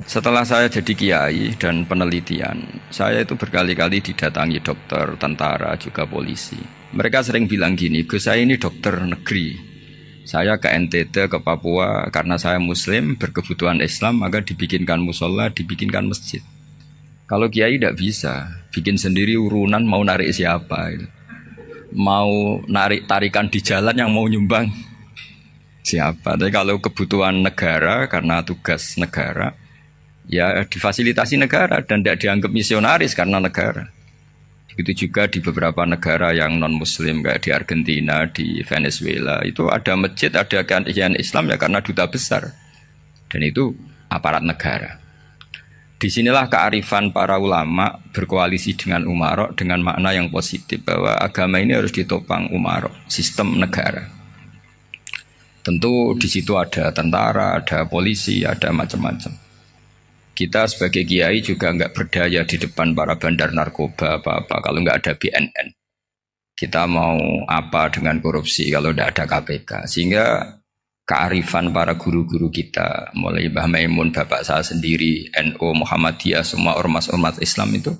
Setelah saya jadi kiai dan penelitian, saya itu berkali-kali didatangi dokter, tentara, juga polisi. Mereka sering bilang gini, Gus saya ini dokter negeri. Saya ke NTT, ke Papua, karena saya muslim, berkebutuhan Islam, maka dibikinkan musola, dibikinkan masjid. Kalau kiai tidak bisa, bikin sendiri urunan mau narik siapa. Mau narik tarikan di jalan yang mau nyumbang siapa. Tapi kalau kebutuhan negara, karena tugas negara, ya difasilitasi negara dan tidak dianggap misionaris karena negara. Begitu juga di beberapa negara yang non muslim kayak di Argentina, di Venezuela itu ada masjid, ada kajian Islam ya karena duta besar dan itu aparat negara. Disinilah kearifan para ulama berkoalisi dengan umarok dengan makna yang positif bahwa agama ini harus ditopang umarok, sistem negara. Tentu di situ ada tentara, ada polisi, ada macam-macam. Kita sebagai kiai juga nggak berdaya di depan para bandar narkoba apa-apa kalau nggak ada BNN. Kita mau apa dengan korupsi kalau nggak ada KPK. Sehingga kearifan para guru-guru kita, mulai Mbah Maimun, bapak saya sendiri, NU, Muhammadiyah, semua ormas-ormas Islam itu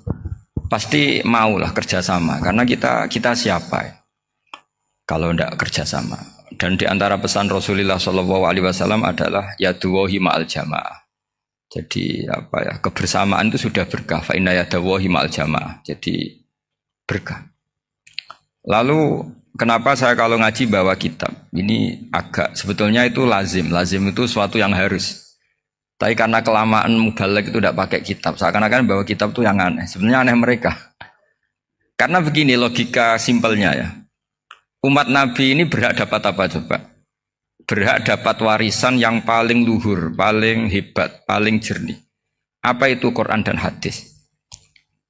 pasti maulah kerjasama. Karena kita siapa ya? Kalau nggak kerjasama. Dan di antara pesan Rasulullah SAW adalah yaduwahi ma'al jamaah. Jadi apa ya, kebersamaan itu sudah berkah. Fa inna yadallahi ma'al jamaah. Jadi berkah. Lalu kenapa saya kalau ngaji bawa kitab? Ini agak sebetulnya itu lazim. Lazim itu suatu yang harus. Tapi karena kelamaan mubalek itu tidak pakai kitab. Seakan-akan bawa kitab itu yang aneh. Sebenarnya aneh mereka. Karena begini logika simpelnya ya. Umat Nabi ini berhak dapat apa coba? Berhak dapat warisan yang paling luhur, paling hebat, paling jernih. Apa itu Quran dan hadis?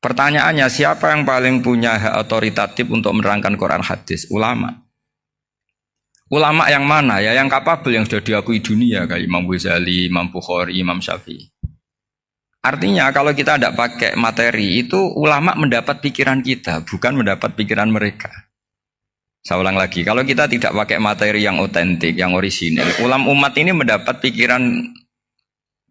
Pertanyaannya, siapa yang paling punya hak otoritatif untuk menerangkan Quran hadis? Ulama. Ulama yang mana? Ya yang kapabel, yang sudah diakui dunia, kayak Imam Ghazali, Imam Bukhari, Imam Syafi'i. Artinya kalau kita tidak pakai materi, itu ulama mendapat pikiran kita, bukan mendapat pikiran mereka. Saya ulang lagi, kalau kita tidak pakai materi yang otentik, yang orisinil, umat ini mendapat pikiran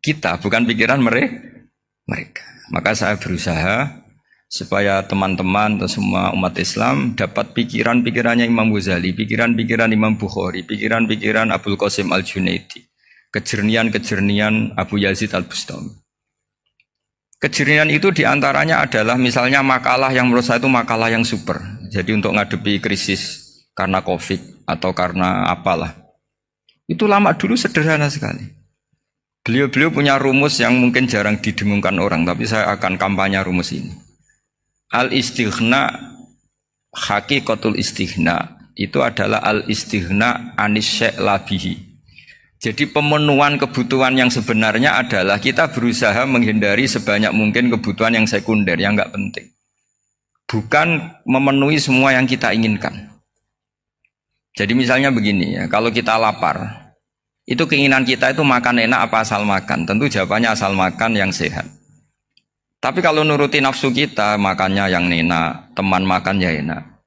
kita, bukan pikiran mereka. Maka saya berusaha supaya teman-teman atau semua umat Islam dapat pikiran-pikirannya Imam Ghazali, pikiran-pikiran Imam Bukhari, pikiran-pikiran Abdul Qasim Al-Junaidi, kejernian-kejernian Abu Yazid Al-Bustami. Kejernian itu diantaranya adalah misalnya makalah yang menurut saya itu makalah yang super. Jadi untuk ngadepi krisis karena COVID atau karena apalah. Itu lama dulu sederhana sekali. Beliau-beliau punya rumus yang mungkin jarang didengungkan orang, tapi saya akan kampanye rumus ini. Al-istighna, hakikatul istighna, itu adalah al-istighna anis syai' labihi. Jadi pemenuhan kebutuhan yang sebenarnya adalah kita berusaha menghindari sebanyak mungkin kebutuhan yang sekunder, yang enggak penting. Bukan memenuhi semua yang kita inginkan. Jadi misalnya begini ya, kalau kita lapar, itu keinginan kita itu makan enak apa asal makan? Tentu jawabannya asal makan yang sehat. Tapi kalau nuruti nafsu kita, makannya yang enak, teman makan ya enak.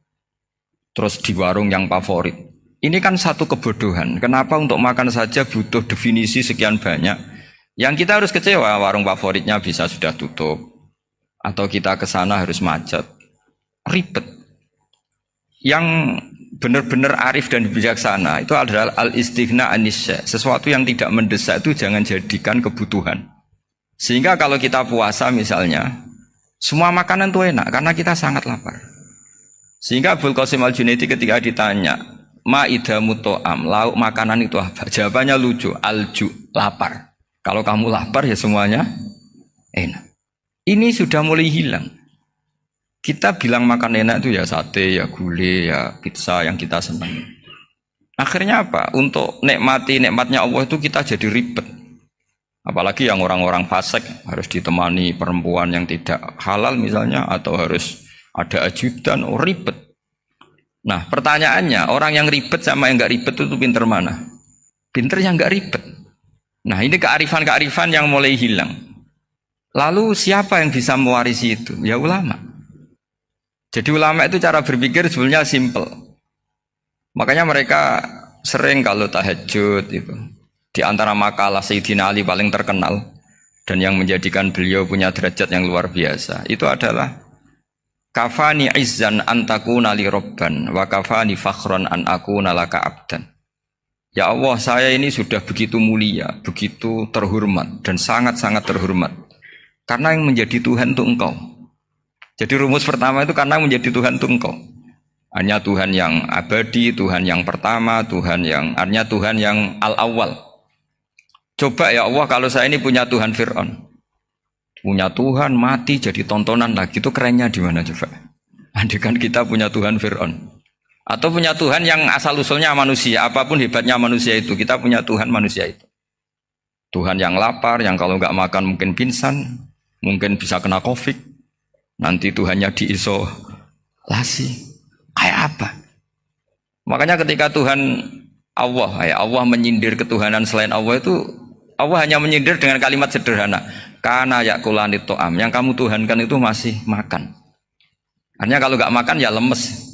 Terus di warung yang favorit. Ini kan satu kebodohan. Kenapa untuk makan saja butuh definisi sekian banyak? Yang kita harus kecewa, warung favoritnya bisa sudah tutup. Atau kita ke sana harus macet. Ribet. Yang benar-benar arif dan bijaksana itu adalah al-istighna anisya. Sesuatu yang tidak mendesak itu jangan jadikan kebutuhan. Sehingga kalau kita puasa misalnya, semua makanan itu enak karena kita sangat lapar. Sehingga Abdul Qasim Al-Junaidi ketika ditanya, ma'idamu to'am, lauk makanan itu apa? Jawabannya lucu, alju, lapar. Kalau kamu lapar ya semuanya enak. Ini sudah mulai hilang. Kita bilang makan enak itu ya sate, ya gulai, ya pizza yang kita senang. Akhirnya apa? Untuk nikmati nikmatnya Allah itu kita jadi ribet. Apalagi yang orang-orang fasik harus ditemani perempuan yang tidak halal misalnya, atau harus ada ajudan, ribet. Nah pertanyaannya, orang yang ribet sama yang nggak ribet itu pinter mana? Pinter yang nggak ribet. Nah ini kearifan-kearifan yang mulai hilang. Lalu siapa yang bisa mewarisi itu? Ya ulama. Jadi ulama itu cara berpikir sebenarnya simple. Makanya mereka sering kalau tahajud itu. Di antara makalah Sayyidina Ali paling terkenal. dan yang menjadikan beliau punya derajat yang luar biasa itu adalah kafani izzan antakuna li robban wa kafani fakhron an akuna laka abdan. Ya Allah, saya ini sudah begitu mulia, begitu terhormat dan sangat-sangat terhormat karena yang menjadi Tuhan itu Engkau. Jadi rumus pertama itu karena menjadi Tuhan itu Engkau. Hanya Tuhan yang abadi, Tuhan yang pertama, hanya Tuhan yang al-awwal. Coba ya Allah, kalau saya ini punya Tuhan Fir'aun, punya Tuhan mati jadi tontonan lagi, itu kerennya di mana coba? Andaikan kita punya Tuhan Fir'aun, atau punya Tuhan yang asal-usulnya manusia, apapun hebatnya manusia itu, kita punya Tuhan manusia itu. Tuhan yang lapar, yang kalau nggak makan mungkin pingsan, mungkin bisa kena COVID, nanti Tuhannya diisolasi. Kayak apa? Makanya ketika Tuhan Allah menyindir ketuhanan selain Allah itu, Allah hanya menyindir dengan kalimat sederhana, kana yakulanit to'am, yang kamu tuhankan itu masih makan. Artinya kalau nggak makan ya lemes.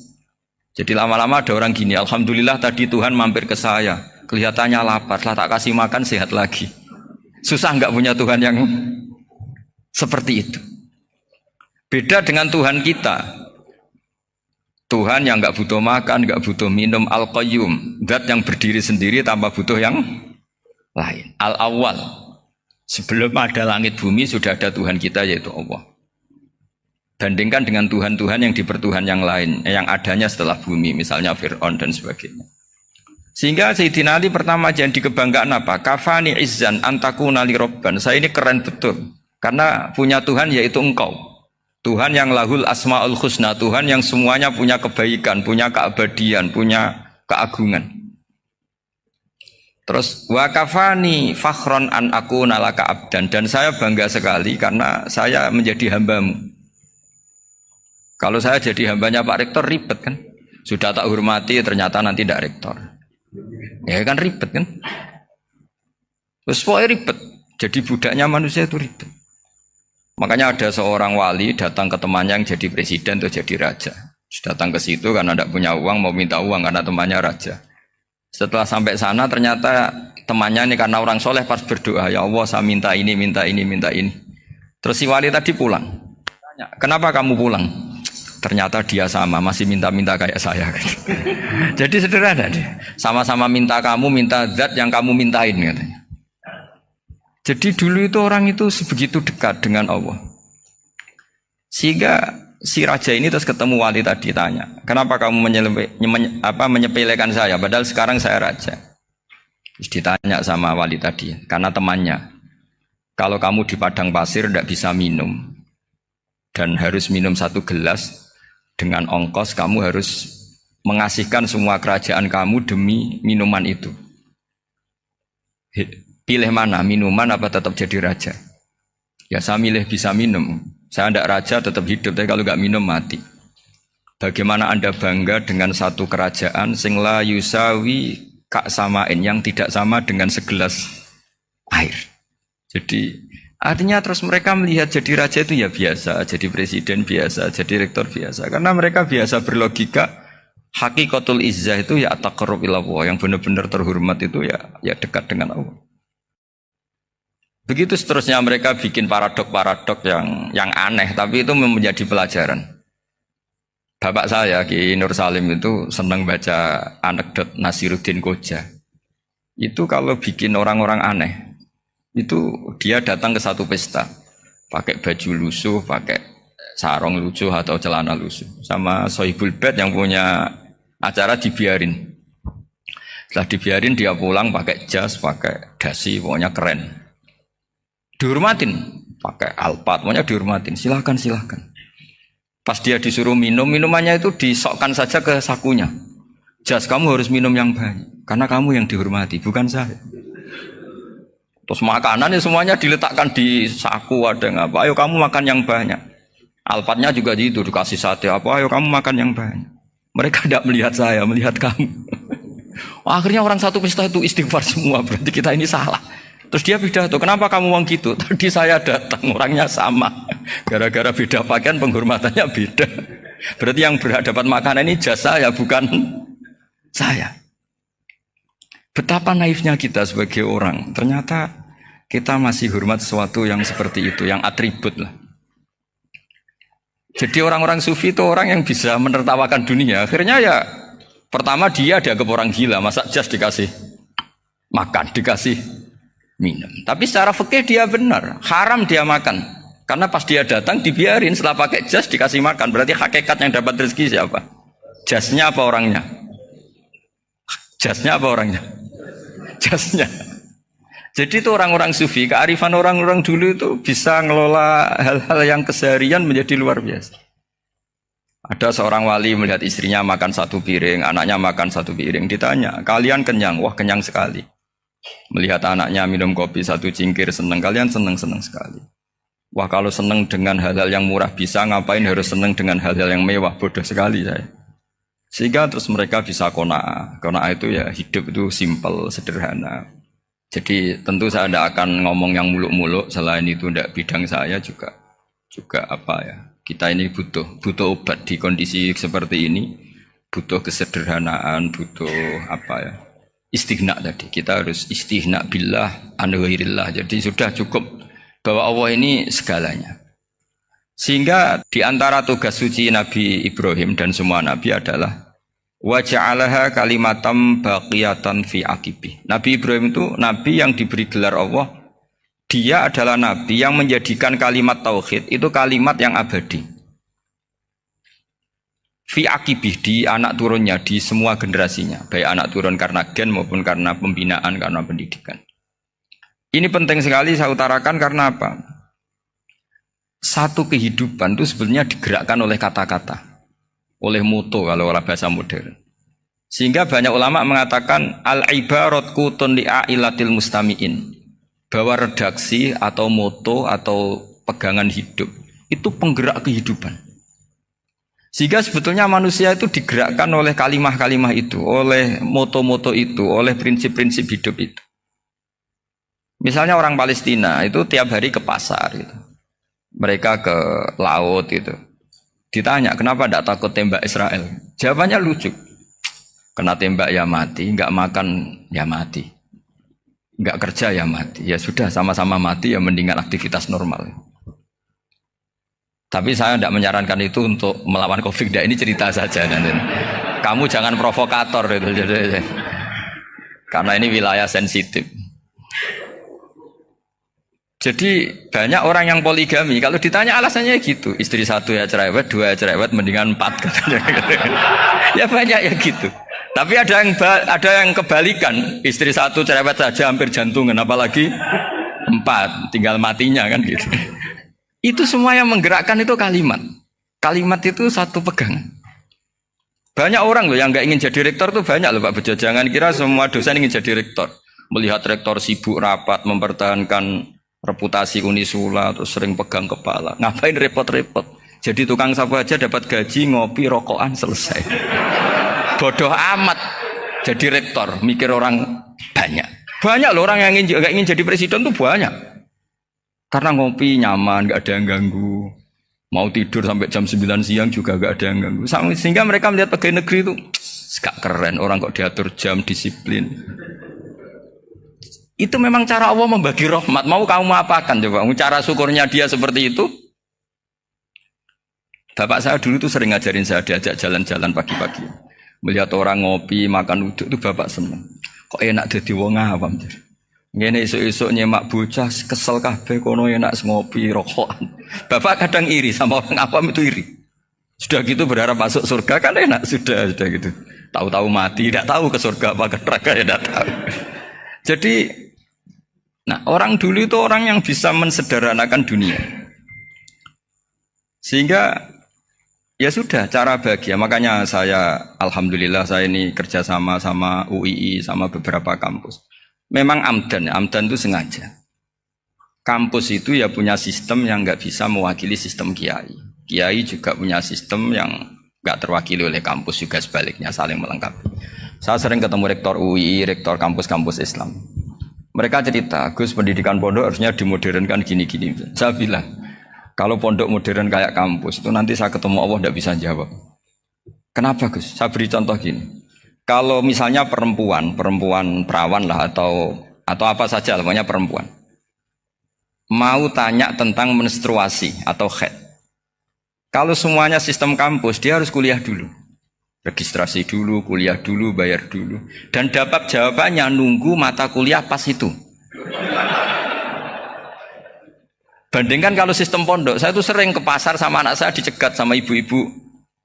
Jadi lama-lama ada orang gini, alhamdulillah tadi Tuhan mampir ke saya, kelihatannya lapar, setelah tak kasih makan sehat lagi. Susah nggak punya Tuhan yang seperti itu. Beda dengan Tuhan kita. Tuhan yang nggak butuh makan, nggak butuh minum, al-qayyum, zat yang berdiri sendiri tanpa butuh yang lain. Al-awwal, sebelum ada langit bumi sudah ada Tuhan kita yaitu Allah. Bandingkan dengan Tuhan-Tuhan yang dipertuhan yang lain, yang adanya setelah bumi, misalnya Fir'aun dan sebagainya. Sehingga Sayyidina Ali pertama jadi kebanggaan apa? Kafani izzan antakuna li robban. Saya ini keren betul karena punya Tuhan yaitu Engkau. Tuhan yang lahul asma'ul husna, Tuhan yang semuanya punya kebaikan, punya keabadian, punya keagungan. Terus wa kafani fakhron an akuna laka abdan, dan saya bangga sekali karena saya menjadi hambamu. Kalau saya jadi hambanya Pak Rektor ribet kan? Sudah tak hormati ternyata nanti tidak rektor. Ya kan ribet kan? Terus pokoknya ribet. Jadi budaknya manusia itu ribet. Makanya ada seorang wali datang ke temannya yang jadi presiden atau jadi raja. Datang ke situ karena tidak punya uang, mau minta uang karena temannya raja. Setelah sampai sana ternyata temannya ini karena orang soleh pas berdoa, ya Allah saya minta ini, minta ini, minta ini. Terus si wali tadi pulang. Tanya, kenapa kamu pulang? Ternyata dia sama, masih minta-minta kayak saya. Jadi sederhana deh. Sama-sama minta kamu, minta zat yang kamu mintain katanya. Jadi dulu itu orang itu sebegitu dekat dengan Allah. Sehingga si raja ini terus ketemu wali tadi tanya, kenapa kamu menyepelekan saya padahal sekarang saya raja? Terus ditanya sama wali tadi, karena temannya, kalau kamu di padang pasir tidak bisa minum dan harus minum 1 gelas, dengan ongkos kamu harus mengasihkan semua kerajaan kamu demi minuman itu. Pilih mana, minuman apa tetap jadi raja? Ya saya milih bisa minum. Saya tidak raja tetap hidup, tapi kalau nggak minum mati. Bagaimana Anda bangga dengan satu kerajaan sing la yusawi kak samain, yang tidak sama dengan segelas air. Jadi artinya terus mereka melihat jadi raja itu ya biasa, jadi presiden biasa, jadi rektor biasa. Karena mereka biasa berlogika, hakikatul izzah itu ya taqarrub ila Allah, yang benar-benar terhormat itu ya dekat dengan Allah. Begitu seterusnya mereka bikin paradok-paradok yang aneh, tapi itu menjadi pelajaran. Bapak saya Ki Nur Salim itu senang baca anekdot Nasiruddin Koja. Itu kalau bikin orang-orang aneh, itu dia datang ke satu pesta, pakai baju lusuh, pakai sarung lusuh atau celana lusuh, sama Sohibul Bait yang punya acara dibiarin. Setelah dibiarin dia pulang pakai jas, pakai dasi, pokoknya keren. Dihormatin, pakai alpat, pokoknya dihormatin, silahkan. Pas dia disuruh minum, minumannya itu disokkan saja ke sakunya. Jas, kamu harus minum yang banyak, karena kamu yang dihormati, bukan saya. Terus makanannya semuanya diletakkan di saku, ada yang apa, ayo kamu makan yang banyak. Alpatnya juga gitu, dikasih sate apa, ayo kamu makan yang banyak. Mereka tidak melihat saya, melihat kamu. Akhirnya orang satu pesta itu istighfar semua, berarti kita ini salah. Terus dia pidato, kenapa kamu uang gitu? Tadi saya datang, orangnya sama. Gara-gara beda pakaian, penghormatannya beda. Berarti yang berhak dapat makanan ini jasa ya, bukan saya. Betapa naifnya kita sebagai orang. Ternyata kita masih hormat sesuatu yang seperti itu, yang atribut lah. Jadi orang-orang sufi itu orang yang bisa menertawakan dunia. Akhirnya ya pertama dia dianggap orang gila, masa jas dikasih makan, dikasih minum. Tapi secara fikih dia benar, haram dia makan. Karena pas dia datang dibiarin, setelah pakai jas dikasih makan. Berarti hakikat yang dapat rezeki siapa? Jasnya apa orangnya? Jasnya apa orangnya? Jasnya. Jadi itu orang-orang sufi, kearifan orang-orang dulu itu bisa ngelola hal-hal yang keseharian menjadi luar biasa. Ada seorang wali melihat istrinya makan satu piring, anaknya makan satu piring. Ditanya, kalian kenyang? Wah, kenyang sekali. Melihat anaknya minum kopi satu cingkir, senang. Kalian senang-senang sekali. Wah, kalau senang dengan hal-hal yang murah bisa, ngapain harus senang dengan hal-hal yang mewah? Bodoh sekali saya. Sehingga terus mereka bisa qanaah. Qanaah itu ya hidup itu simpel, sederhana. Jadi tentu saya tidak akan ngomong yang muluk-muluk, selain itu tidak bidang saya juga apa ya. Kita ini butuh obat di kondisi seperti ini, butuh kesederhanaan, butuh apa ya, istighna tadi. Kita harus istighna billah an ghairillah. Jadi sudah cukup bahwa Allah ini segalanya. Sehingga di antara tugas suci Nabi Ibrahim dan semua nabi adalah wa ja'alaha kalimatam baqiyatan fi aqibi. Nabi Ibrahim itu nabi yang diberi gelar Allah. Dia adalah nabi yang menjadikan kalimat tauhid itu kalimat yang abadi. Fi aqibih, di anak turunnya, di semua generasinya, baik anak turun karena gen maupun karena pembinaan, karena pendidikan. Ini penting sekali saya utarakan karena apa? Satu kehidupan itu sebenarnya digerakkan oleh kata-kata, oleh moto kalau oleh bahasa modern. Sehingga banyak ulama mengatakan al-ibarat qutun li'ailatil mustami'in, bahwa redaksi atau moto atau pegangan hidup itu penggerak kehidupan. Sehingga sebetulnya manusia itu digerakkan oleh kalimah-kalimah itu, oleh moto-moto itu, oleh prinsip-prinsip hidup itu. Misalnya orang Palestina itu tiap hari ke pasar gitu. Mereka ke laut gitu. Ditanya, kenapa tidak takut tembak Israel? Jawabannya lucu. Kena tembak ya mati, enggak makan ya mati. Enggak kerja ya mati. Ya sudah, sama-sama mati ya mendingan aktivitas normal. Tapi saya tidak menyarankan itu untuk melawan COVID. Ini cerita saja. Kamu jangan provokator itu. Karena ini wilayah sensitif. Jadi banyak orang yang poligami, kalau ditanya alasannya gitu, istri satu ya cerewet, dua ya cerewet, mendingan 4 katanya. Ya banyak ya gitu. Tapi ada yang kebalikan, istri satu cerewet saja hampir jantungan, apalagi 4, tinggal matinya kan gitu. Itu semua yang menggerakkan itu kalimat. Kalimat itu satu pegangan. Banyak orang loh yang nggak ingin jadi rektor tuh banyak loh Pak Bejo. Jangan kira semua dosen ingin jadi rektor. Melihat rektor sibuk rapat, mempertahankan reputasi Unisula, terus sering pegang kepala. Ngapain repot-repot? Jadi tukang sapu aja dapat gaji, ngopi, rokokan, selesai. Bodoh amat jadi rektor, mikir orang banyak. Banyak loh orang yang gak ingin jadi presiden tuh banyak. Karena ngopi nyaman, gak ada yang ganggu. Mau tidur sampai jam 9 siang juga gak ada yang ganggu. Sehingga mereka melihat pegawai negeri itu gak keren, orang kok diatur jam, disiplin. Itu memang cara Allah membagi rahmat. Mau kamu apakan coba? Cara syukurnya dia seperti itu. Bapak saya dulu tuh sering ngajarin saya, diajak jalan-jalan pagi-pagi. Melihat orang ngopi, makan uduk itu bapak seneng. Kok enak jadi wong awam. Ngene esuk-esuk nyemak bocah kesel kabeh kono enak ngopi rokokan. Bapak kadang iri sama orang awam itu iri. Sudah gitu berharap masuk surga kan enak sudah gitu. Tahu-tahu mati, tidak tahu ke surga apa ke neraka ya tidak tahu. Jadi nah, orang dulu itu orang yang bisa mensederhanakan dunia. Sehingga ya sudah cara bahagia. Makanya saya alhamdulillah saya ini kerjasama sama UII sama beberapa kampus. Memang amdan itu sengaja. Kampus itu ya punya sistem yang nggak bisa mewakili sistem kiai. Kiai juga punya sistem yang nggak terwakili oleh kampus juga sebaliknya saling melengkapi. Saya sering ketemu rektor UII, rektor kampus-kampus Islam. Mereka cerita, Gus pendidikan pondok harusnya dimodernkan gini-gini. Saya bilang, kalau pondok modern kayak kampus itu nanti saya ketemu Allah tidak bisa jawab. Kenapa Gus? Saya beri contoh gini. Kalau misalnya perempuan perawan lah atau apa saja, namanya perempuan. mau tanya tentang menstruasi atau haid. Kalau semuanya sistem kampus, dia harus kuliah dulu. Registrasi dulu, kuliah dulu, bayar dulu. Dan dapat jawabannya nunggu mata kuliah pas itu. Bandingkan kalau sistem pondok, saya tuh sering ke pasar sama anak saya dicegat sama ibu-ibu.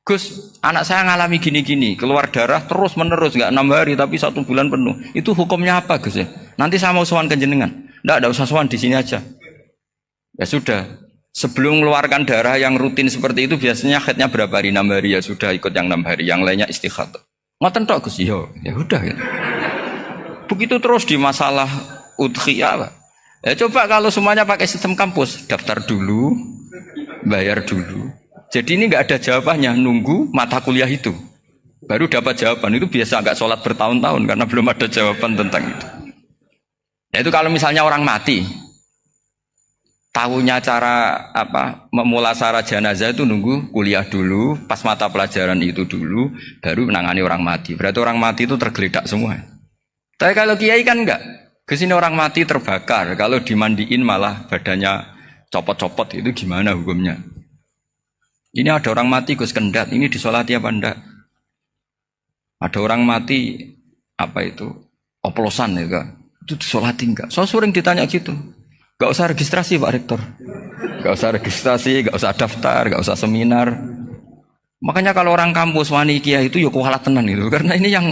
Gus, anak saya ngalami gini-gini, keluar darah terus menerus, nggak 6 hari tapi 1 bulan penuh. Itu hukumnya apa Gus ya? Nanti saya mau sowan ke jenengan. Nggak usah sowan, di sini aja. Ya sudah, sebelum mengeluarkan darah yang rutin seperti itu biasanya haidnya berapa hari? 6 hari, ya sudah ikut yang 6 hari, yang lainnya istighadah. Ngoten tok Gus, ya udah ya. Begitu terus di masalah udhiyah. Ya coba kalau semuanya pakai sistem kampus, daftar dulu, bayar dulu. Jadi ini nggak ada jawabannya, nunggu mata kuliah itu. Baru dapat jawaban, itu biasa nggak sholat bertahun-tahun karena belum ada jawaban tentang itu. Ya itu kalau misalnya orang mati, tahunya cara memulasara jenazah itu nunggu kuliah dulu, pas mata pelajaran itu dulu, baru menangani orang mati. Berarti orang mati itu tergeledak semua. Tapi kalau kiai kan enggak. Kesini orang mati terbakar, kalau dimandiin malah badannya copot-copot, itu gimana hukumnya? Ini ada orang mati Gus Kendat, ini disolati apa enggak? Ada orang mati oplosan ya kan? Itu disolati enggak? So sering ditanya gitu. Gak usah registrasi Pak Rektor. Gak usah registrasi, gak usah daftar, gak usah seminar. Makanya kalau orang kampus wani kiai itu ya kualat tenan itu, karena ini yang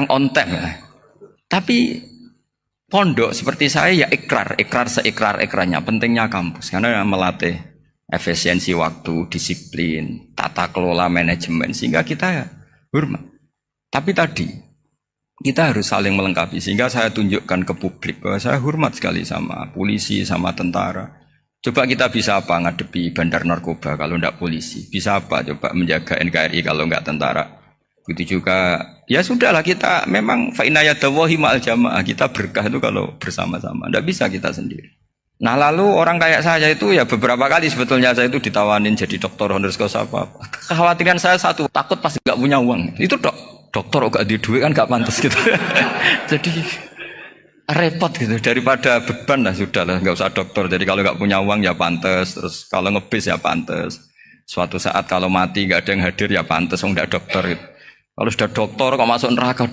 on time ya. Tapi pondok seperti saya ya ikrar seikrar-ikrarnya pentingnya kampus karena melatih efisiensi waktu, disiplin, tata kelola manajemen sehingga kita ya hormat. Tapi tadi kita harus saling melengkapi sehingga saya tunjukkan ke publik bahwa saya hormat sekali sama polisi, sama tentara. Coba kita bisa apa ngadepi bandar narkoba kalau enggak polisi? Bisa apa coba menjaga NKRI kalau enggak tentara? Begitu juga ya sudahlah kita memang fa inna yadallahi ma'al jamaah, kita berkah itu kalau bersama-sama. Enggak bisa kita sendiri. Nah lalu orang kayak saya itu ya beberapa kali sebetulnya saya itu ditawanin jadi dokter honoris causa apa. Kekhawatiran saya satu, takut pasti enggak punya uang. Itu dokter kok enggak di duit kan enggak pantas gitu. Jadi repot gitu, daripada beban lah sudahlah enggak usah dokter. Jadi kalau enggak punya uang ya pantas, terus kalau ngebis ya pantas. Suatu saat kalau mati enggak ada yang hadir ya pantas, enggak dokter gitu. Kalau sudah dokter kok masuk neraka,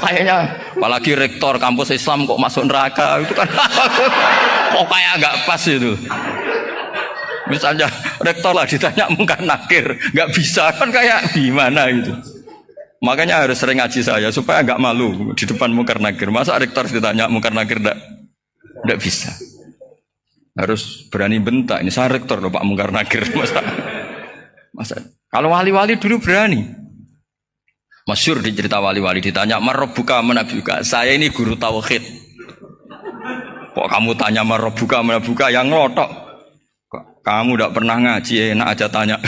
kayaknya apalagi rektor kampus Islam kok masuk neraka itu kan kok kayak nggak pas itu. Misalnya rektor lah ditanya mungkar nakir, nggak bisa kan kayak gimana itu. Makanya harus sering ngaji saya supaya nggak malu di depan mungkar nakir. Masa rektor ditanya mungkar nakir nggak bisa. Harus berani bentak. Ini saya rektor loh Pak mungkar nakir masa. Kalau wali-wali dulu berani. Masyhur di cerita wali-wali ditanya marabbuka manabuka. Saya ini guru tauhid. Kok kamu tanya marabbuka manabuka yang ngelotok. Kok kamu tidak pernah ngaji enak aja tanya.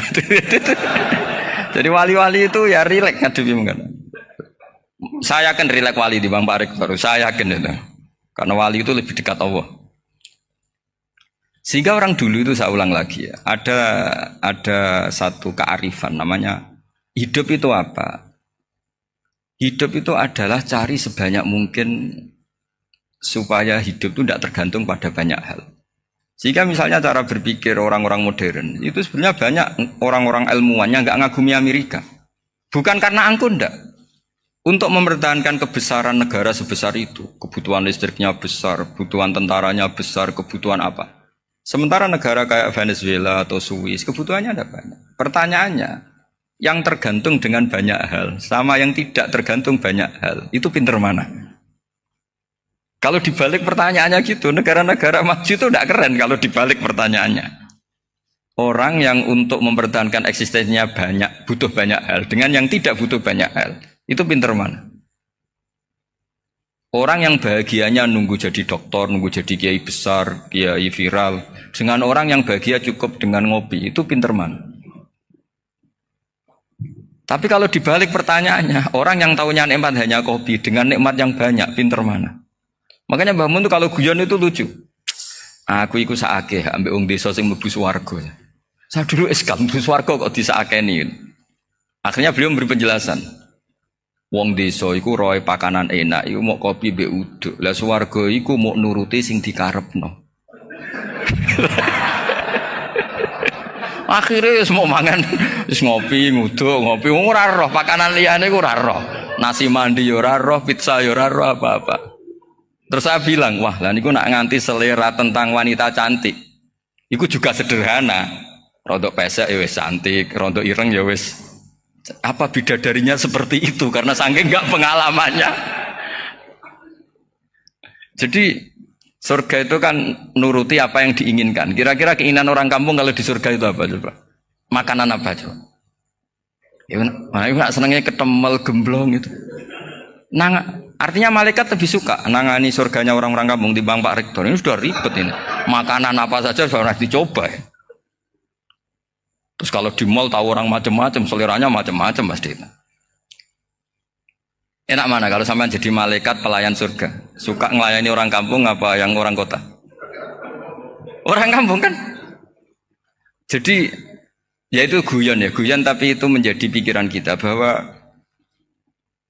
Jadi wali-wali itu ya rileks ngadepi mungkin. Saya yakin rileks wali di Bang Pak Rektor. Saya yakin itu. Karena wali itu lebih dekat Allah. Sehingga orang dulu itu saya ulang lagi ya, ada satu kearifan namanya hidup itu apa? Hidup itu adalah cari sebanyak mungkin supaya hidup itu tidak tergantung pada banyak hal. Sehingga misalnya cara berpikir orang-orang modern itu sebenarnya banyak orang-orang ilmuwannya nggak ngagumi Amerika. Bukan karena angkuh ndak. Untuk mempertahankan kebesaran negara sebesar itu, kebutuhan listriknya besar, kebutuhan tentaranya besar, kebutuhan apa? Sementara negara kayak Venezuela atau Swiss kebutuhannya ada banyak. Pertanyaannya, yang tergantung dengan banyak hal sama yang tidak tergantung banyak hal, itu pinter mana? Kalau dibalik pertanyaannya gitu, negara-negara maju itu tidak keren kalau dibalik pertanyaannya. Orang yang untuk mempertahankan eksistensinya banyak, butuh banyak hal, dengan yang tidak butuh banyak hal, itu pinter mana? Orang yang bahagianya nunggu jadi dokter, nunggu jadi kiai besar, kiai viral, dengan orang yang bahagia cukup dengan ngopi, itu pinter mana? Tapi kalau dibalik pertanyaannya, orang yang tahunya nikmat hanya kopi, dengan nikmat yang banyak, pinter mana? Makanya Mbah Mun itu kalau guyon itu lucu. Aku ikut saake, ambil wong desa sing mlebu swarga. Saya dulu eskal mlebu swarga kok disakeni. Akhirnya beliau memberi penjelasan. Wong desa iku roe pakanan enak, iku mau kopi mbek uduk. Lah swarga iku mau nuruti sing dikarepno. Akhirnya wis mau mangan, wis ngopi, nguduk, ngopi ora roh pakanan liyane iku ora roh. Nasi mandi ya ora roh, pizza ya ora roh apa-apa. Terus saya bilang, wah lah niku nak nganti selera tentang wanita cantik. Iku juga sederhana. Rontok pesek ya wis cantik, rontok ireng ya wis. Apa bidadarinya seperti itu karena saking enggak pengalamannya. Jadi surga itu kan nuruti apa yang diinginkan. Kira-kira keinginan orang kampung kalau di surga itu apa coba? Makanan apa coba? Ya, nah, senangnya ketemel gemblong itu. Artinya malaikat lebih suka nangani surganya orang-orang kampung di Bang Pak Rektor. Ini sudah ribet ini. Makanan apa saja sudah dicoba ya. Terus kalau di mall tahu orang macam-macam, seleranya macam-macam pasti. Enak mana kalau sampai jadi malaikat pelayan surga? Suka ngelayani orang kampung apa yang orang kota? Orang kampung kan? Jadi ya itu guyon ya, guyon tapi itu menjadi pikiran kita bahwa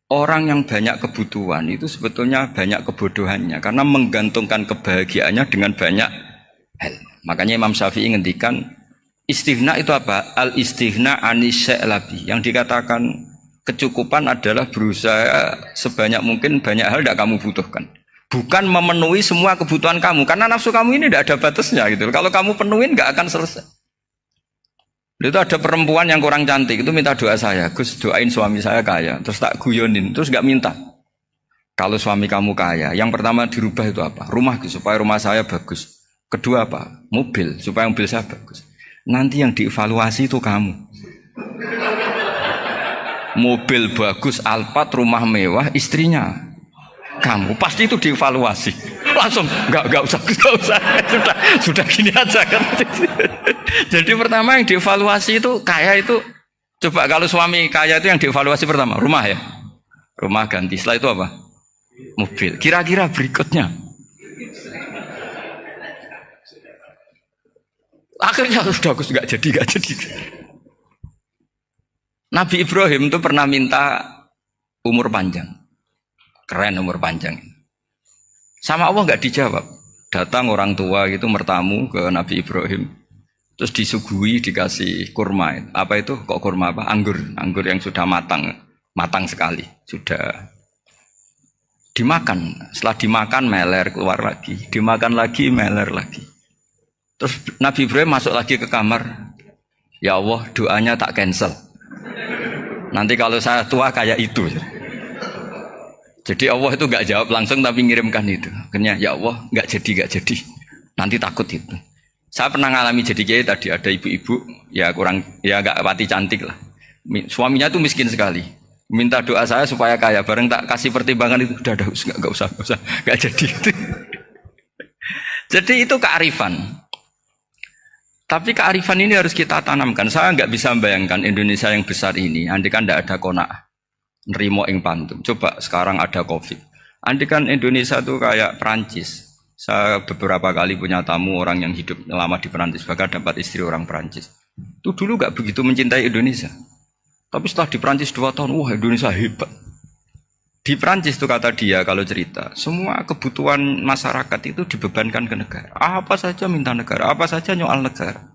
orang yang banyak kebutuhan itu sebetulnya banyak kebodohannya karena menggantungkan kebahagiaannya dengan banyak hal. Makanya Imam Syafi'i ngendikan istighna itu apa? Al-istighna anisya'i. Yang dikatakan kecukupan adalah berusaha sebanyak mungkin banyak hal tidak kamu butuhkan. Bukan memenuhi semua kebutuhan kamu. Karena nafsu kamu ini tidak ada batasnya gitu. Kalau kamu penuhin nggak akan selesai. Itu ada perempuan yang kurang cantik itu minta doa saya. Gus doain suami saya kaya. Terus tak guyonin. Terus nggak minta. Kalau suami kamu kaya, yang pertama dirubah itu apa? Rumah supaya rumah saya bagus. Kedua apa? Mobil supaya mobil saya bagus. Nanti yang dievaluasi itu kamu. Mobil bagus, Alphard, rumah mewah, istrinya kamu. Pasti itu dievaluasi. Langsung enggak usah. Sudah gini aja kan. Jadi pertama yang dievaluasi itu kaya itu. Coba kalau suami kaya itu yang dievaluasi pertama rumah ya. Rumah ganti. Setelah itu apa? Mobil. Kira-kira berikutnya. Akhirnya sudah aku nggak jadi. Nabi Ibrahim itu pernah minta umur panjang, keren umur panjang. Sama Allah nggak dijawab. Datang orang tua gitu mertamu ke Nabi Ibrahim, terus disuguhi dikasih kurma. Apa itu? Kok kurma apa? Anggur yang sudah matang sekali, sudah dimakan. Setelah dimakan meler keluar lagi, dimakan lagi meler lagi. Terus Nabi Ibrahim masuk lagi ke kamar. Ya Allah, doanya tak cancel. Nanti kalau saya tua kayak itu. Jadi Allah itu nggak jawab langsung tapi ngirimkan itu. Akhirnya ya Allah nggak jadi. Nanti takut itu. Saya pernah ngalami jadi kiai tadi ada ibu-ibu ya nggak pati cantik lah. Suaminya tuh miskin sekali. Minta doa saya supaya kaya. Bareng tak kasih pertimbangan itu udah nggak usah nggak jadi. Jadi itu kearifan. Tapi kearifan ini harus kita tanamkan. Saya nggak bisa membayangkan Indonesia yang besar ini. Andai kan tidak ada qanaah, nerimo ing pantum. Coba sekarang ada COVID. Andai kan Indonesia itu kayak Perancis. Saya beberapa kali punya tamu orang yang hidup lama di Perancis, bahkan dapat istri orang Perancis. Itu dulu nggak begitu mencintai Indonesia. Tapi setelah di Perancis 2 tahun, wah Indonesia hebat. Di Perancis itu kata dia kalau cerita, semua kebutuhan masyarakat itu dibebankan ke negara. Apa saja minta negara, apa saja nyoal negara.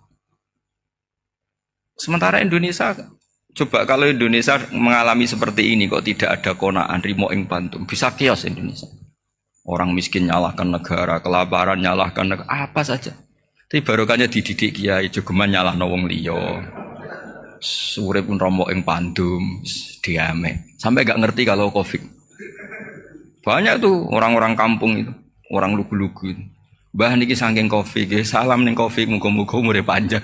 Sementara Indonesia, coba kalau Indonesia mengalami seperti ini kok tidak ada qanaah rimo ing pantum, bisa kios Indonesia. Orang miskin nyalahkan negara, kelaparan nyalahkan negara, apa saja. Tapi barokahnya dididik kiai, jogeman nyalahno wong liya. Urip pun romo ing pandum, diame. Sampai gak ngerti kalau Covid. Banyak tuh orang-orang kampung itu, orang lugu-lugu itu. Mbah niki saking Covid, salam ning Covid, muga-muga umure panjang.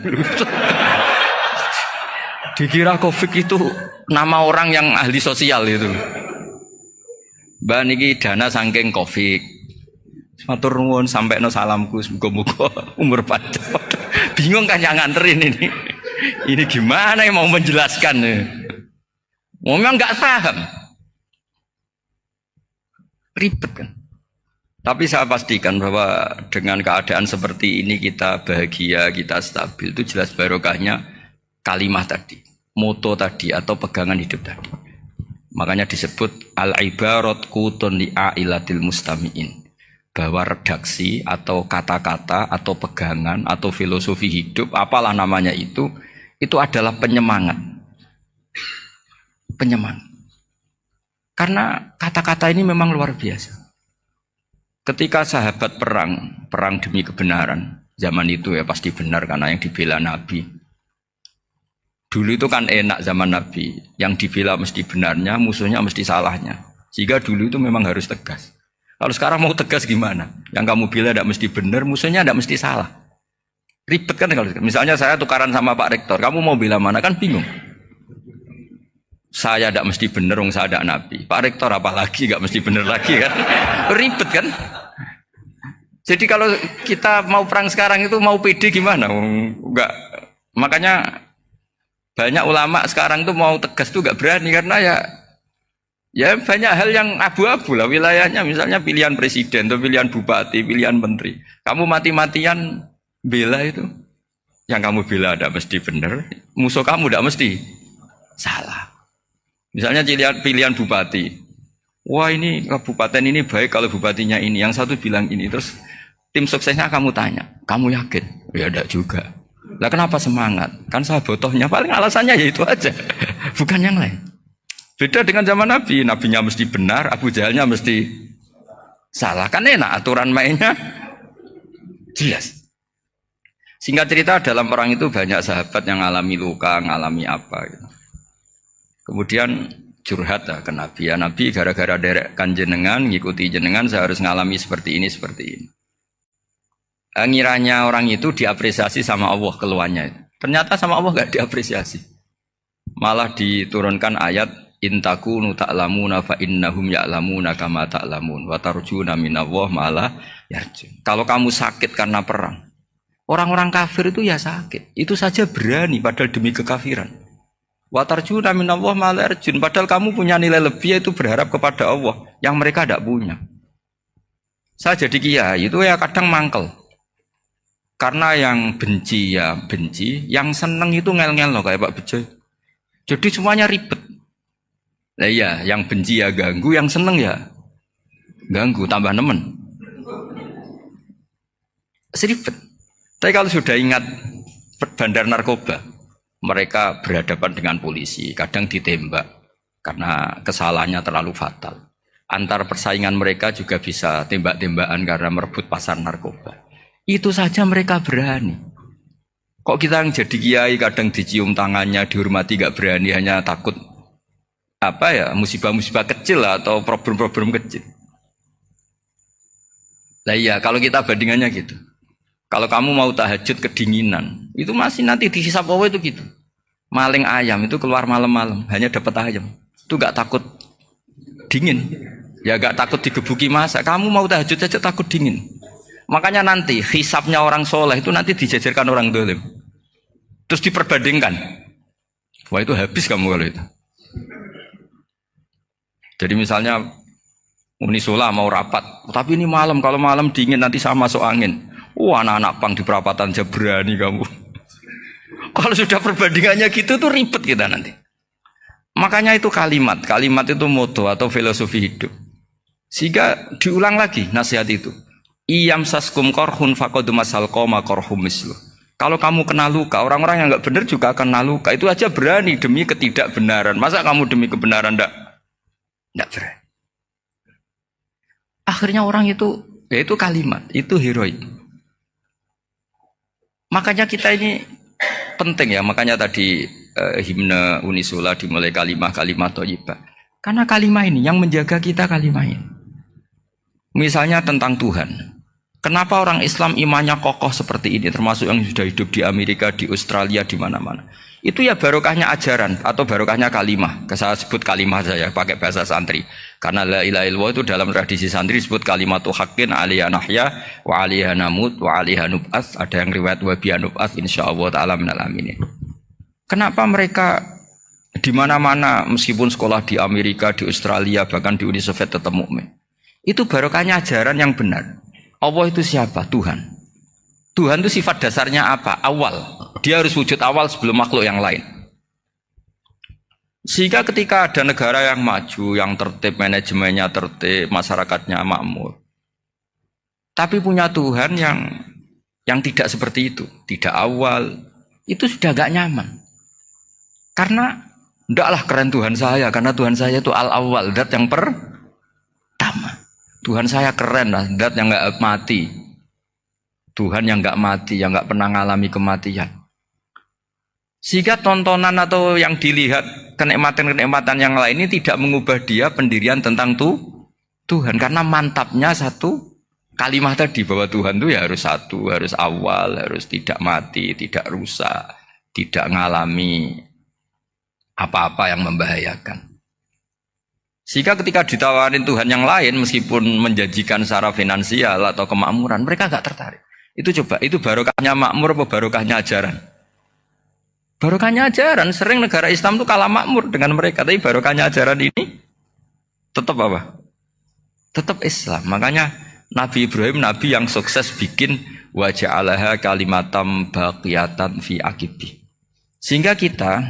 Dikira Covid itu nama orang yang ahli sosial itu. Mbah niki dana saking Covid. Matur nuwun sampekno salamku, muga-muga umur panjang. Bingung kan yang nganterin ini. Ini gimana yang mau menjelaskan? Memang nggak paham. Ribet kan. Tapi saya pastikan bahwa dengan keadaan seperti ini kita bahagia, kita stabil, itu jelas barokahnya kalimah tadi, moto tadi atau pegangan hidup tadi. Makanya disebut al-ibarat qutun li'ailatil mustami'in. Bahwa redaksi atau kata-kata atau pegangan atau filosofi hidup, apalah namanya itu adalah penyemangat. Penyemangat. Karena kata-kata ini memang luar biasa. Ketika sahabat perang demi kebenaran, zaman itu ya pasti benar karena yang dibela Nabi. Dulu itu kan enak zaman Nabi, yang dibela mesti benarnya, musuhnya mesti salahnya. Sehingga dulu itu memang harus tegas. Kalau sekarang mau tegas gimana? Yang kamu bela tidak mesti benar, musuhnya tidak mesti salah. Ribet kan kalau misalnya saya tukaran sama Pak Rektor, kamu mau bela mana kan bingung. Saya tidak mesti benar, saya tidak Nabi. Pak Rektor apalagi nggak mesti benar lagi kan? Ribet kan? Jadi kalau kita mau perang sekarang itu mau pede gimana? Enggak. Makanya banyak ulama sekarang tuh mau tegas tuh nggak berani karena ya banyak hal yang abu-abu lah wilayahnya. Misalnya pilihan presiden atau pilihan bupati, pilihan menteri. Kamu mati-matian bela itu, yang kamu bela tidak mesti benar, musuh kamu tidak mesti salah. Misalnya pilihan bupati, wah ini kabupaten ini baik kalau bupatinya ini, yang satu bilang ini, terus tim suksesnya kamu tanya, kamu yakin? Ya tidak juga. Lah kenapa semangat? Kan saya botohnya, paling alasannya ya itu aja, bukan yang lain. Beda dengan zaman Nabi, Nabinya mesti benar, Abu Jahalnya mesti salah. Kan enak aturan mainnya jelas. Singkat cerita dalam perang itu banyak sahabat yang ngalami luka, ngalami apa gitu. Kemudian curhat ke Nabi, ya Nabi gara-gara derekkan jenengan, ngikuti jenengan saya harus ngalami seperti ini, seperti ini. Ngiranya orang itu diapresiasi sama Allah keluarnya. Ternyata sama Allah gak diapresiasi. Malah diturunkan ayat intakunu ta'lamuna fa innahum ya'lamuna kama ta'lamun wa tarjuna minallah malah yarjun. Kalau kamu sakit karena perang, orang-orang kafir itu ya sakit. Itu saja berani padahal demi kekafiran. Wa tarjuna minallah malah yarjun. Padahal kamu punya nilai lebih yaitu berharap kepada Allah yang mereka tidak punya. Saya jadi kiai itu ya kadang mangkel. Karena yang benci ya benci, yang seneng itu ngel-ngel loh kayak Pak Bejo. Jadi semuanya ribet. Nah iya, yang benci ya ganggu, yang seneng ya ganggu, tambah nemen. Seribet. Tapi kalau sudah ingat bandar narkoba, mereka berhadapan dengan polisi, kadang ditembak karena kesalahannya terlalu fatal. Antar persaingan mereka juga bisa tembak-tembakan karena merebut pasar narkoba. Itu saja mereka berani. Kok kita yang jadi kiai kadang dicium tangannya, dihormati gak berani, hanya takut apa ya, musibah-musibah kecil atau problem-problem kecil. Lah iya, kalau kita bandingannya gitu. Kalau kamu mau tahajud kedinginan, itu masih nanti dihisab Allah itu gitu. Maling ayam itu keluar malam-malam, hanya dapat ayam. Itu gak takut dingin. Ya gak takut digebuki masa. Kamu mau tahajud saja takut dingin. Makanya nanti hisabnya orang soleh itu nanti dijajarkan orang dolim. Terus diperbandingkan. Wah itu habis kamu kalau itu. Jadi misalnya Unisula mau rapat, tapi ini malam, kalau malam dingin nanti sama masuk angin. Wah anak-anak pang di perapatan aja berani kamu. Kalau sudah perbandingannya gitu tuh ribet kita nanti. Makanya itu kalimat itu moto atau filosofi hidup. Sehingga diulang lagi nasihat itu. Iyam saskum korhun fakodu masal koma korhum mislu. Kalau kamu kena luka, orang-orang yang nggak benar juga akan kena luka. Itu aja berani demi ketidakbenaran. Masa kamu demi kebenaran nggak berani? Akhirnya orang itu, ya itu kalimat, itu heroik. Makanya kita ini penting ya. Makanya tadi himne Unisula dimulai kalimat thayyibah. Karena kalimat ini yang menjaga kita kalimat ini. Misalnya tentang Tuhan. Kenapa orang Islam imannya kokoh seperti ini, termasuk yang sudah hidup di Amerika, di Australia, di mana-mana. Itu ya barokahnya ajaran atau barokahnya kalimah. Saya sebut kalimah saja pakai bahasa santri. Karena la ilaha illallah itu dalam tradisi santri disebut kalimatu haqqin alaiha nahya wa alaiha namut wa alaiha nub'ats. Ada yang riwayat wa biha nub'ats insyaallah taala minal aminin. Kenapa mereka di mana-mana meskipun sekolah di Amerika, di Australia, bahkan di Uni Soviet tetap mukmin? Itu barokahnya ajaran yang benar. Allah itu siapa? Tuhan. Tuhan itu sifat dasarnya apa? Awal. Dia harus wujud awal sebelum makhluk yang lain. Sehingga ketika ada negara yang maju, yang tertib, manajemennya tertib, masyarakatnya makmur, tapi punya Tuhan yang tidak seperti itu, tidak awal, itu sudah gak nyaman. Karena ndaklah keren Tuhan saya, karena Tuhan saya itu al-awwal, zat yang pertama. Tuhan saya keren lah, zat yang gak mati. Tuhan yang gak mati, yang gak pernah mengalami kematian. Sehingga tontonan atau yang dilihat kenikmatan-kenikmatan yang lain ini tidak mengubah dia pendirian tentang Tuhan. Karena mantapnya satu kalimat tadi bahwa Tuhan itu ya harus satu, harus awal, harus tidak mati, tidak rusak, tidak mengalami apa-apa yang membahayakan. Sehingga ketika ditawarin Tuhan yang lain meskipun menjanjikan secara finansial atau kemakmuran, mereka gak tertarik. Itu coba, itu barokahnya makmur apa barokahnya ajaran? Barokahnya ajaran, sering negara Islam itu kalah makmur dengan mereka, tapi barokahnya ajaran ini tetap apa? Tetap Islam. Makanya Nabi Ibrahim, Nabi yang sukses bikin waja'alaha kalimatam baqiyatan fi aqibi. Sehingga kita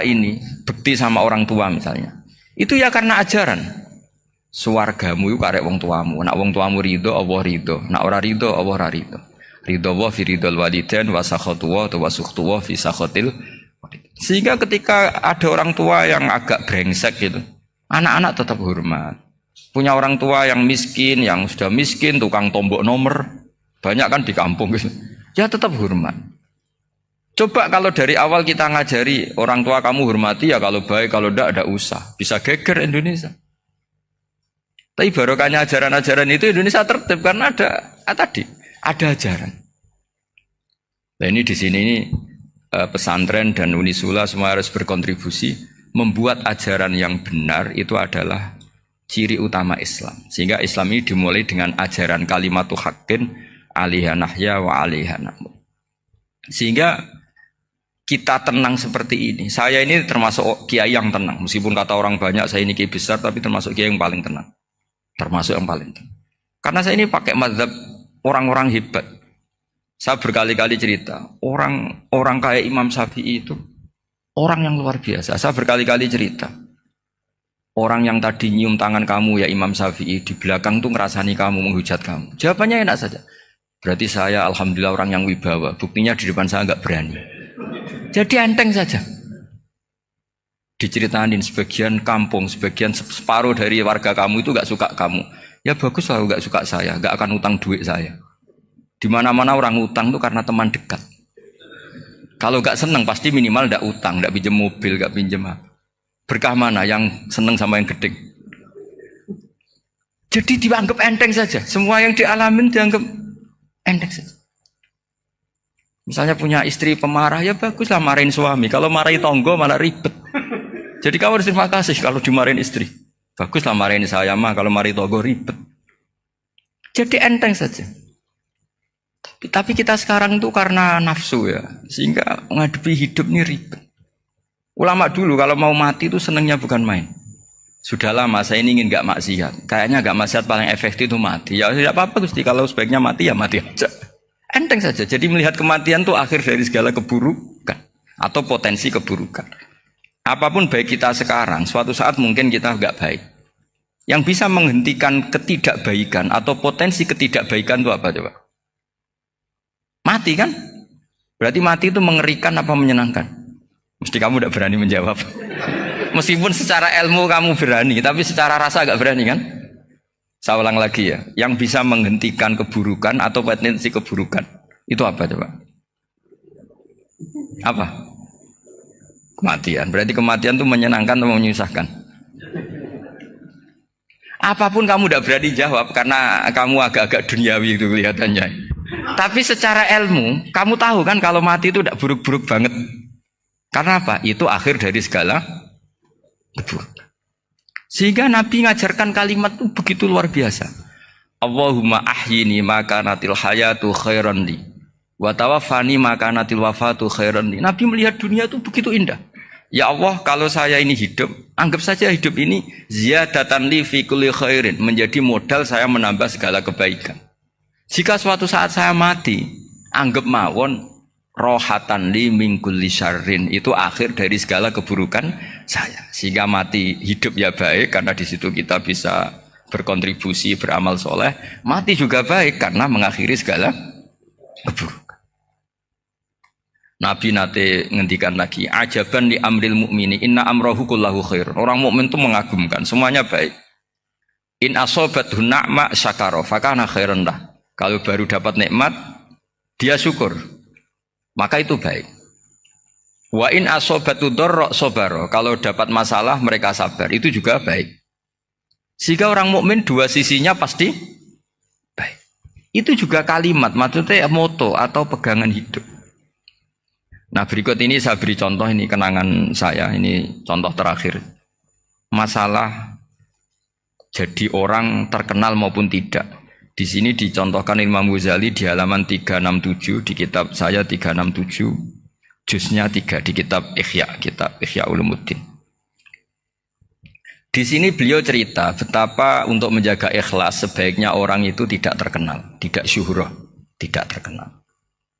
ini bekti sama orang tua misalnya, itu ya karena ajaran. Suwargamu itu karek wong tuamu. Nak wong tuamu ridho, Allah ridho. Nak ora ridho, Allah ora ridho. Ridho wa fi ridhol walidain wa sakhatu wa sukhtu wa fi sakhatil. Sehingga ketika ada orang tua yang agak brengsek gitu, anak-anak tetap hormat. Punya orang tua yang miskin, yang sudah miskin, tukang tombok nomor, banyak kan di kampung gitu. Ya tetap hormat. Coba kalau dari awal kita ngajari orang tua kamu hormati ya, kalau baik, kalau tidak usah. Bisa geger Indonesia. Tapi barokahnya ajaran-ajaran itu Indonesia tertib karena ada ajaran. Nah ini di sini pesantren dan Unisula semua harus berkontribusi membuat ajaran yang benar itu adalah ciri utama Islam. Sehingga Islam ini dimulai dengan ajaran kalimatu haqqin alaiha nahya wa alaiha namut. Sehingga kita tenang seperti ini. Saya ini termasuk kiai yang tenang. Meskipun kata orang banyak saya ini kiai besar, tapi termasuk kiai yang paling tenang. Termasuk yang paling tenang. Karena saya ini pakai mazhab orang-orang hebat. Saya berkali-kali cerita, orang kayak Imam Syafi'i itu orang yang luar biasa. Saya berkali-kali cerita, orang yang tadi nyium tangan kamu ya Imam Syafi'i, di belakang tuh ngerasani kamu, menghujat kamu. Jawabannya enak saja. Berarti saya alhamdulillah orang yang wibawa. Buktinya di depan saya nggak berani. Jadi enteng saja. Diceritain sebagian kampung, sebagian separuh dari warga kamu itu nggak suka kamu. Ya bagus lah nggak suka saya, nggak akan utang duit saya. Di mana-mana orang utang itu karena teman dekat. Kalau nggak seneng pasti minimal nggak utang, nggak pinjam mobil, nggak pinjam apa. Berkah mana yang seneng sama yang gede? Jadi dianggap enteng saja. Semua yang dialamin dianggap enteng saja. Misalnya punya istri pemarah, ya baguslah marahin suami. Kalau marahin tonggo malah ribet. Jadi kamu harus terima kasih kalau dimarahin istri. Baguslah marahin saya mah, kalau marahin tonggo ribet. Jadi enteng saja. Tapi kita sekarang tuh karena nafsu ya, sehingga menghadapi hidup ini ribet. Ulama dulu kalau mau mati itu senengnya bukan main. Sudah lama saya ini ingin gak maksiat. Kayaknya gak maksiat paling efektif itu mati. Ya tidak apa-apa Gusti, kalau sebaiknya mati ya mati aja. Enteng saja. Jadi melihat kematian itu akhir dari segala keburukan atau potensi keburukan. Apapun baik kita sekarang, suatu saat mungkin kita gak baik. Yang bisa menghentikan ketidakbaikan atau potensi ketidakbaikan itu apa coba? Mati kan? Berarti mati itu mengerikan apa menyenangkan? Mesti kamu tidak berani menjawab. Meskipun secara ilmu kamu berani, tapi secara rasa agak berani kan? Saya ulang lagi ya. Yang bisa menghentikan keburukan atau potensi keburukan itu apa coba? Apa? Kematian. Berarti kematian itu menyenangkan atau menyusahkan? Apapun kamu tidak berani jawab karena kamu agak-agak duniawi itu kelihatannya. Tapi secara ilmu, kamu tahu kan kalau mati itu tidak buruk-buruk banget. Karena apa? Itu akhir dari segala keburukan. Sehingga Nabi ngajarkan kalimat itu begitu luar biasa. Allahumma ahyini maka natil hayatu khairan li wa tawaffani maka natil wafatu khairan li. Nabi melihat dunia itu begitu indah. Ya Allah, kalau saya ini hidup, anggap saja hidup ini ziyadatan li fi kulli khairin, menjadi modal saya menambah segala kebaikan. Jika suatu saat saya mati, anggap mawon rohatan li min kulli syarrin, itu akhir dari segala keburukan saya. Sehingga mati hidup ya baik karena di situ kita bisa berkontribusi beramal soleh. Mati juga baik karena mengakhiri segala keburukan. Nabi nate ngendikan lagi, ajaban li amril mukmini inna amrahu kullahu khair. Orang mukmin itu mengagumkan, semuanya baik. In asobathu na'ma syakara fakana khairan lah. Kalau baru dapat nikmat, dia syukur, maka itu baik. Wa in asobatu dharra sabara. Kalau dapat masalah mereka sabar, itu juga baik. Sehingga orang mukmin dua sisinya pasti baik. Itu juga kalimat, maksudnya moto atau pegangan hidup. Nah berikut ini saya beri contoh, ini kenangan saya, ini contoh terakhir. Masalah jadi orang terkenal maupun tidak. Di sini dicontohkan Imam Ghazali di halaman 367 di kitab saya 367, juznya 3 di kitab Ihya Ulumuddin. Di sini beliau cerita betapa untuk menjaga ikhlas sebaiknya orang itu tidak terkenal, tidak syuhrah, tidak terkenal.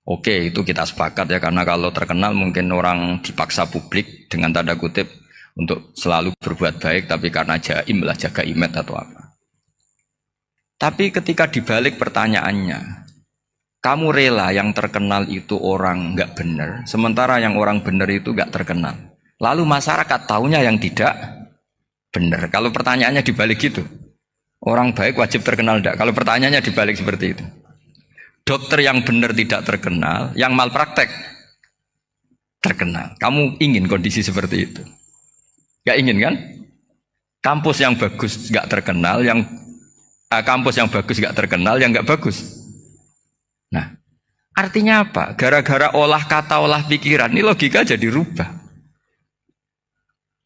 Oke, itu kita sepakat ya, karena kalau terkenal mungkin orang dipaksa publik dengan tanda kutip untuk selalu berbuat baik, tapi karena jaim lah, jaga image atau apa. Tapi ketika dibalik pertanyaannya, kamu rela yang terkenal itu orang nggak benar, sementara yang orang benar itu nggak terkenal. Lalu masyarakat taunya yang tidak benar. Kalau pertanyaannya dibalik gitu, orang baik wajib terkenal enggak? Kalau pertanyaannya dibalik seperti itu. Dokter yang benar tidak terkenal, yang malpraktek terkenal. Kamu ingin kondisi seperti itu? Gak ingin kan? Kampus yang bagus gak terkenal, kampus yang bagus gak terkenal, yang gak bagus. Nah, artinya apa? Gara-gara olah kata, olah pikiran, ini logika jadi rubah.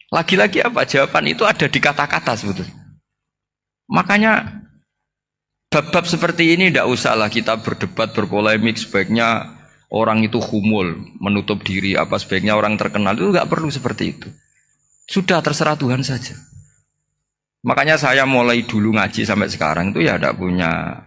Lagi-lagi apa? Jawaban itu ada di kata-kata sebetulnya. Makanya bab-bab seperti ini tidak usahlah kita berdebat, berpolemik. Sebaiknya orang itu humul, menutup diri, apa sebaiknya orang terkenal, itu nggak perlu seperti itu. Sudah terserah Tuhan saja. Makanya saya mulai dulu ngaji sampai sekarang itu ya tidak punya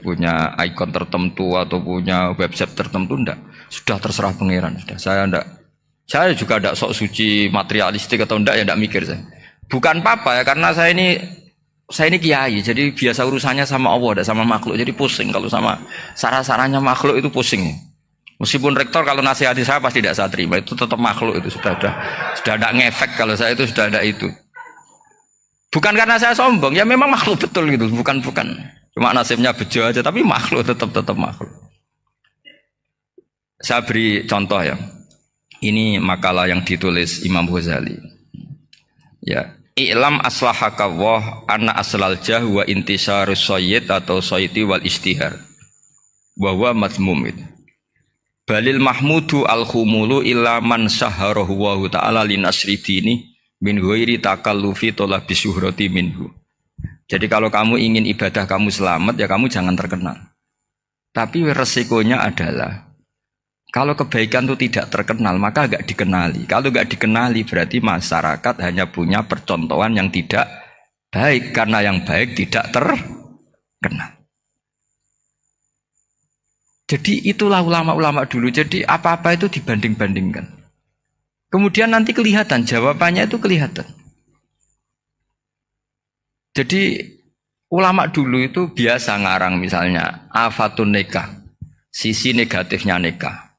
punya ikon tertentu atau punya website tertentu, enggak. Sudah terserah pangeran. Sudah. Saya juga tidak sok suci materialistik atau enggak, ya tidak mikir saya. Bukan apa-apa ya, karena saya ini kiai, jadi biasa urusannya sama Allah, tidak sama makhluk. Jadi pusing kalau sama sarah-sarahnya makhluk itu pusing. Meskipun rektor kalau nasihati saya pasti tidak saya terima, itu tetap makhluk, itu sudah ada ngefek kalau saya itu sudah ada itu. Bukan karena saya sombong, ya memang makhluk betul gitu, bukan. Cuma nasibnya bejo aja, tapi makhluk tetap makhluk. Saya beri contoh ya. Ini makalah yang ditulis Imam Ghazali. Ya. I'lam aslahaka Allah anna aslal jah wa intisarus sayyid atau sayyidi wal istihar wa huwa mazmum. Balil mahmudu al khumulu illa man saharahu wa ta'ala linasri dini min ghairi takallufi talabi syuhrati minhu. Jadi kalau kamu ingin ibadah kamu selamat, ya kamu jangan terkenal. Tapi resikonya adalah kalau kebaikan itu tidak terkenal, maka agak dikenali. Kalau agak dikenali berarti masyarakat hanya punya percontohan yang tidak baik, karena yang baik tidak terkenal. Jadi itulah ulama-ulama dulu. Jadi apa-apa itu dibanding-bandingkan. Kemudian nanti kelihatan, jawabannya itu kelihatan. Jadi ulama dulu itu biasa ngarang misalnya afatun nikah, sisi negatifnya nikah.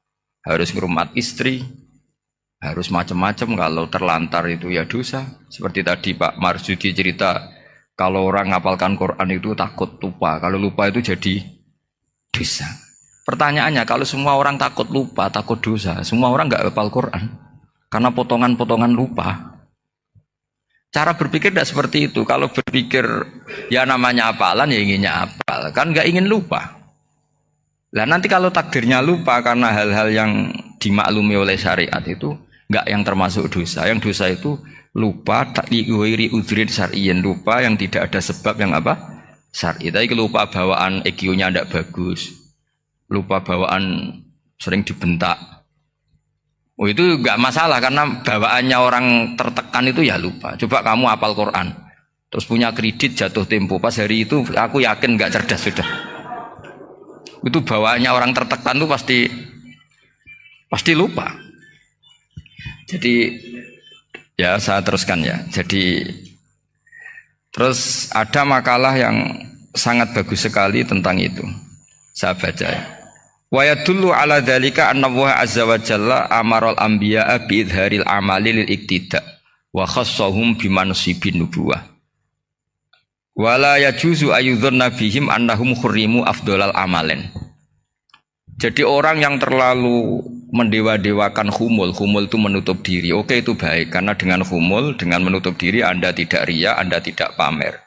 Harus ngurmat istri, harus macam-macam, kalau terlantar itu ya dosa. Seperti tadi Pak Marsudi cerita, kalau orang ngapalkan Quran itu takut lupa, kalau lupa itu jadi dosa. Pertanyaannya, kalau semua orang takut lupa, takut dosa, semua orang nggak hafal Quran karena potongan-potongan lupa. Cara berpikir tidak seperti itu. Kalau berpikir ya namanya hafalan, ya inginnya hafal, kan nggak ingin lupa. Nah nanti kalau takdirnya lupa karena hal-hal yang dimaklumi oleh syariat itu enggak yang termasuk dosa. Yang dosa itu lupa takliwiri udrin syar'iyin, lupa yang tidak ada sebab yang apa? Syar'i. Tapi lupa bawaan EQ-nya tidak bagus. Lupa bawaan sering dibentak. Oh itu enggak masalah karena bawaannya orang tertekan itu ya lupa. Coba kamu hafal Quran, terus punya kredit jatuh tempo, pas hari itu aku yakin enggak cerdas sudah. Itu bawaannya orang tertekan tuh pasti Pasti lupa. Jadi ya saya teruskan ya. Jadi terus ada makalah yang sangat bagus sekali tentang itu. Saya baca ya. Wa yadullu ala dzalika anna Allah azza wa jalla amaral anbiya'a bi idharil amali lil iktida wa khassahum bi mansibin nubuwah. Wala yajuzu ayyudhanna bihim annahum khurrimu afdhalal amalen. Jadi orang yang terlalu mendewa-dewakan khumul itu menutup diri. Oke, itu baik karena dengan khumul, dengan menutup diri Anda tidak riya, Anda tidak pamer.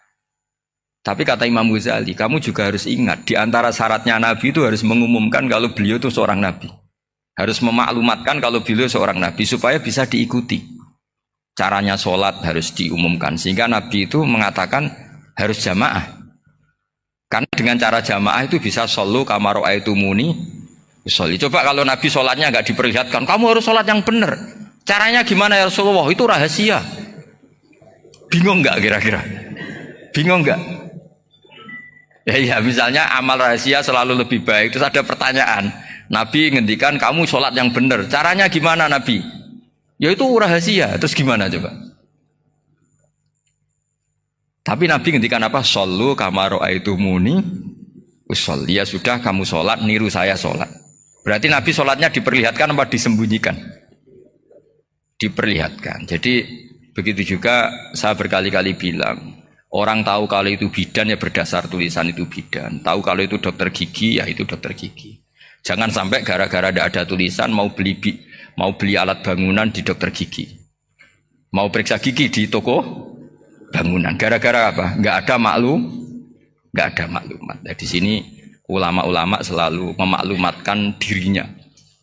Tapi kata Imam Ghazali, kamu juga harus ingat di antara syaratnya Nabi itu harus mengumumkan kalau beliau itu seorang Nabi. Harus memaklumatkan kalau beliau seorang Nabi supaya bisa diikuti. Caranya sholat harus diumumkan sehingga Nabi itu mengatakan harus jamaah. Karena dengan cara jamaah itu bisa shollu kama ra'aitumuni usolli. Coba kalau Nabi sholatnya nggak diperlihatkan, kamu harus sholat yang benar. Caranya gimana ya Rasulullah? Itu rahasia. Bingung nggak kira-kira? Bingung nggak? Ya misalnya amal rahasia selalu lebih baik. Terus ada pertanyaan, Nabi ngendikan kamu sholat yang benar. Caranya gimana Nabi? Ya itu rahasia. Terus gimana coba? Tapi Nabi ngendikan apa? Shollu kama ra'aitumuni usolli. Ya sudah kamu sholat, niru saya sholat. Berarti Nabi sholatnya diperlihatkan apa disembunyikan? Diperlihatkan. Jadi begitu juga saya berkali-kali bilang, orang tahu kalau itu bidan ya berdasar tulisan itu bidan. Tahu kalau itu dokter gigi ya itu dokter gigi. Jangan sampai gara-gara tidak ada tulisan mau beli alat bangunan di dokter gigi. Mau periksa gigi di toko bangunan. Gara-gara apa? Nggak ada maklumat. Nah, di sini ulama-ulama selalu memaklumatkan dirinya.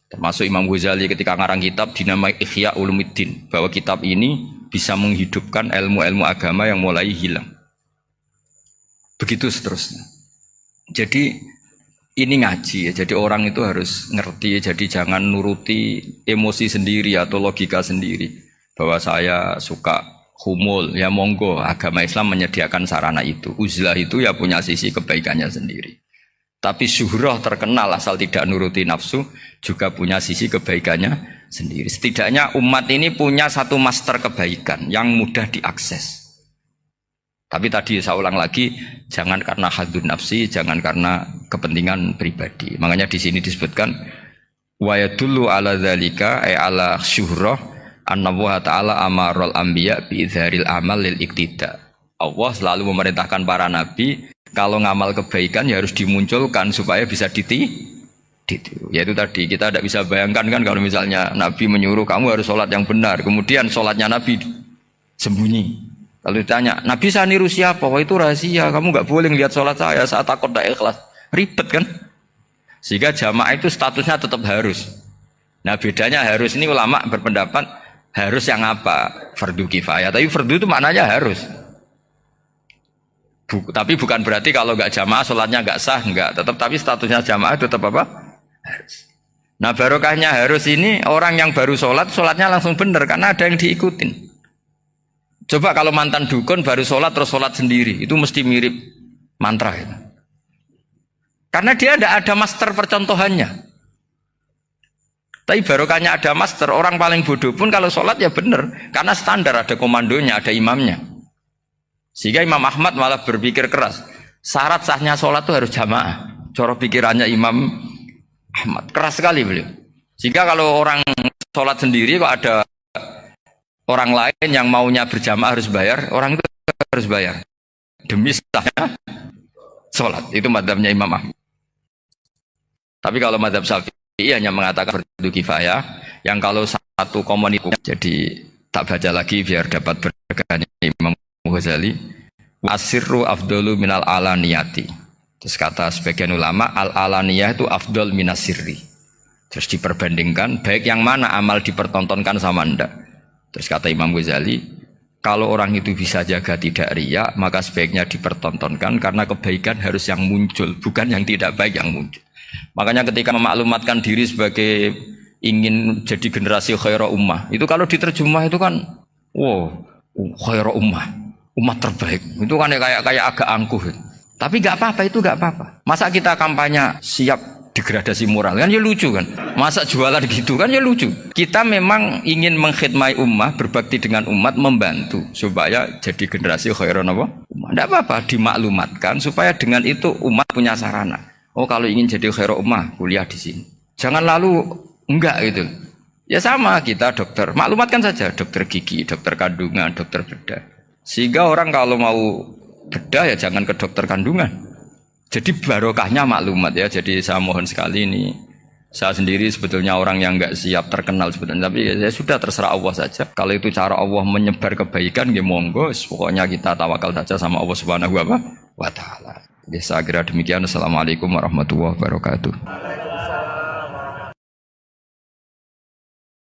Termasuk Imam Ghazali ketika ngarang kitab dinamai Ihya Ulumuddin, bahwa kitab ini bisa menghidupkan ilmu-ilmu agama yang mulai hilang. Begitu seterusnya. Jadi ini ngaji ya. Jadi orang itu harus ngerti ya. Jadi jangan nuruti emosi sendiri atau logika sendiri. Bahwa saya suka humul, ya monggo. Agama Islam menyediakan sarana itu. Uzlah itu ya punya sisi kebaikannya sendiri. Tapi syuhrah terkenal asal tidak nuruti nafsu juga punya sisi kebaikannya sendiri. Setidaknya umat ini punya satu master kebaikan yang mudah diakses. Tapi tadi saya ulang lagi, jangan karena hadun nafsi, jangan karena kepentingan pribadi. Makanya di sini disebutkan wa yadullu ala dzalika ay ala syuhrah anna Allah taala amarul anbiya bi idzharil amal lil iktida. Allah selalu memerintahkan para nabi kalau ngamal kebaikan ya harus dimunculkan supaya bisa ditiru. Yaitu tadi kita tidak bisa bayangkan kan kalau misalnya Nabi menyuruh kamu harus sholat yang benar, kemudian sholatnya Nabi sembunyi. Kalau ditanya, Nabi saya niru siapa? Wah itu rahasia, kamu nggak boleh lihat sholat saya saat takut tidak ikhlas. Ribet kan? Sehingga jamaah itu statusnya tetap harus. Nah bedanya harus ini ulama berpendapat harus yang apa? Fardu kifayah. Tapi fardu itu maknanya harus. Tapi bukan berarti kalau nggak jamaah sholatnya nggak sah, nggak. Tapi statusnya jamaah tetap apa? Harus. Nah barokahnya harus ini orang yang baru sholat, sholatnya langsung benar karena ada yang diikutin. Coba kalau mantan dukun baru sholat terus sholat sendiri, itu mesti mirip mantra itu. Karena dia tidak ada master percontohannya. Tapi barokahnya ada master, orang paling bodoh pun kalau sholat ya benar, karena standar ada komandonya, ada imamnya. Sehingga Imam Ahmad malah berpikir keras, syarat sahnya sholat itu harus jamaah. Cara pikirannya Imam Ahmad keras sekali beliau. Sehingga kalau orang sholat sendiri kok ada orang lain yang maunya berjamaah harus bayar, orang itu harus bayar demi sahnya sholat. Itu madzhabnya Imam Ahmad. Tapi kalau madzhab Syafi'i hanya mengatakan fardu kifayah, yang kalau satu komunitas. Jadi tak baca lagi biar dapat berkahnya Imam Ghazali, asirru afdalu minal alaniyati. Terus kata sebagian ulama, al alaniyah itu afdal minas sirri. Terus diperbandingkan baik yang mana amal dipertontonkan sama ndak. Terus kata Imam Ghazali, kalau orang itu bisa jaga tidak riya, maka sebaiknya dipertontonkan karena kebaikan harus yang muncul, bukan yang tidak baik yang muncul. Makanya ketika memaklumatkan diri sebagai ingin jadi generasi khairah ummah, itu kalau diterjemah itu kan wow, khairah ummah, umat terbaik. Itu kan kayak agak angkuh. Tapi nggak apa-apa, itu nggak apa-apa. Masa kita kampanye siap degradasi moral kan ya lucu kan, masa jualan gitu kan ya lucu. Kita memang ingin mengkhidmati ummah, berbakti dengan umat, membantu supaya jadi generasi khairan apa ummah. Tidak apa-apa dimaklumatkan supaya dengan itu umat punya sarana. Oh kalau ingin jadi khairan ummah kuliah di sini, jangan lalu enggak gitu. Ya sama kita dokter, maklumatkan saja dokter gigi, dokter kandungan, dokter bedah, sehingga orang kalau mau bedah ya jangan ke dokter kandungan. Jadi barokahnya maklumat ya. Jadi saya mohon sekali ini, saya sendiri sebetulnya orang yang nggak siap terkenal sebetulnya, tapi ya sudah terserah Allah saja. Kalau itu cara Allah menyebar kebaikan, ya monggo. Pokoknya kita tawakal saja sama Allah Subhanahu wa Ta'ala. Jadi saya kira demikian. Assalamualaikum warahmatullahi wabarakatuh.